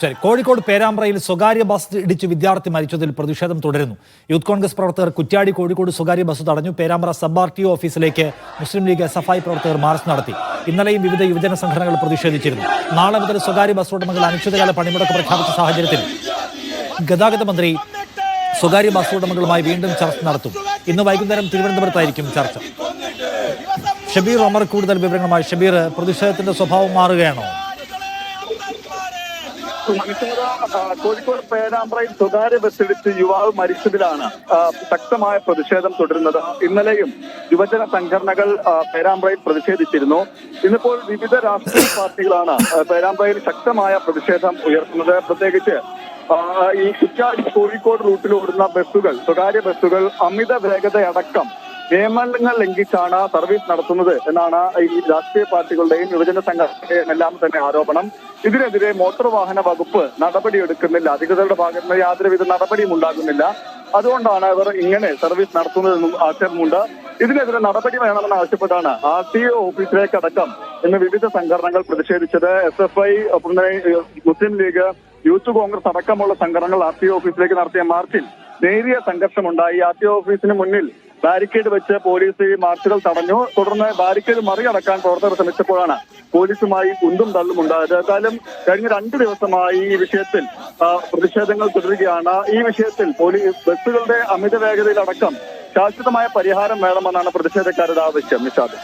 ശരി, കോഴിക്കോട് പേരാമ്പ്രയിൽ സ്വകാര്യ ബസ് ഇടിച്ച് വിദ്യാർത്ഥി മരിച്ചതിൽ പ്രതിഷേധം തുടരുന്നു. യൂത്ത് കോൺഗ്രസ് പ്രവർത്തകർ കുറ്റ്യാടി കോഴിക്കോട് സ്വകാര്യ ബസ് തടഞ്ഞു. പേരാമ്പ്ര സബ് RTO ഓഫീസിലേക്ക് മുസ്ലിം ലീഗ് SFI പ്രവർത്തകർ മാർച്ച് നടത്തി. ഇന്നലെയും വിവിധ യുവജന സംഘടനകൾ പ്രതിഷേധിച്ചിരുന്നു. നാളെ മുതൽ സ്വകാര്യ ബസ് ഉടമകൾ അനിശ്ചിതകാല പണിമുടക്ക് പ്രഖ്യാപിച്ച സാഹചര്യത്തിൽ ഗതാഗത മന്ത്രി സ്വകാര്യ ബസ് ഉടമകളുമായി വീണ്ടും ചർച്ച നടത്തും. ഇന്ന് വൈകുന്നേരം തിരുവനന്തപുരത്തായിരിക്കും ചർച്ച. ഷബീർ ഒമർ കൂടുതൽ വിവരങ്ങളുമായി. ഷബീർ, പ്രതിഷേധത്തിന്റെ സ്വഭാവം മാറുകയാണോ? കോഴിക്കോട് പേരാമ്പ്രയിൽ സ്വകാര്യ ബസ്സിടിച്ച് യുവാവ് മരിച്ചതിലാണ് ശക്തമായ പ്രതിഷേധം തുടരുന്നത്. ഇന്നലെയും യുവജന സംഘടനകൾ പേരാമ്പ്രയിൽ പ്രതിഷേധിച്ചിരുന്നു. ഇന്നിപ്പോൾ വിവിധ രാഷ്ട്രീയ പാർട്ടികളാണ് പേരാമ്പ്രയിൽ ശക്തമായ പ്രതിഷേധം ഉയർത്തുന്നത്. പ്രത്യേകിച്ച് ഈ കുറ്റ്യാടി കോഴിക്കോട് റൂട്ടിൽ ഓടുന്ന ബസ്സുകൾ, സ്വകാര്യ ബസ്സുകൾ അമിത വേഗതയടക്കം നിയമങ്ങൾ ലംഘിച്ചാണ് സർവീസ് നടത്തുന്നത് എന്നാണ് ഈ രാഷ്ട്രീയ പാർട്ടികളുടെയും യുവജന സംഘടനയുടെയും എല്ലാം തന്നെ ആരോപണം. ഇതിനെതിരെ മോട്ടോർ വാഹന വകുപ്പ് നടപടിയെടുക്കുന്നില്ല. അധികൃതരുടെ ഭാഗത്ത് നിന്ന് യാതൊരുവിധ നടപടിയും ഉണ്ടാകുന്നില്ല. അതുകൊണ്ടാണ് ഇവർ ഇങ്ങനെ സർവീസ് നടത്തുന്നതെന്നും ആക്ഷേപമുണ്ട്. ഇതിനെതിരെ നടപടി വേണമെന്ന് ആവശ്യപ്പെട്ടാണ് RTO ഓഫീസിലേക്കടക്കം ഇന്ന് വിവിധ സംഘടനകൾ പ്രതിഷേധിച്ചത്. SFI, ഒപ്പം മുസ്ലിം ലീഗ്, യൂത്ത് കോൺഗ്രസ് അടക്കമുള്ള സംഘടനകൾ RTO ഓഫീസിലേക്ക് നടത്തിയ മാർച്ചിൽ നേരിയ സംഘർഷമുണ്ടായി. RTO ഓഫീസിന് മുന്നിൽ ബാരിക്കേഡ് വെച്ച് പോലീസ് ഈ മാർച്ചുകൾ തടഞ്ഞു. തുടർന്ന് ബാരിക്കേഡ് മറികടക്കാൻ പ്രവർത്തകർ ശ്രമിച്ചപ്പോഴാണ് പോലീസുമായി ഉന്തും തള്ളും ഉണ്ടായത്. ഏതായാലും കഴിഞ്ഞ 2 ദിവസമായി ഈ വിഷയത്തിൽ പ്രതിഷേധങ്ങൾ തുടരുകയാണ്. ഈ വിഷയത്തിൽ ബസ്സുകളുടെ അമിത വേഗതയിലടക്കം ശാശ്വതമായ പരിഹാരം വേണമെന്നാണ് പ്രതിഷേധക്കാരുടെ ആവശ്യം. നിഷാദ്.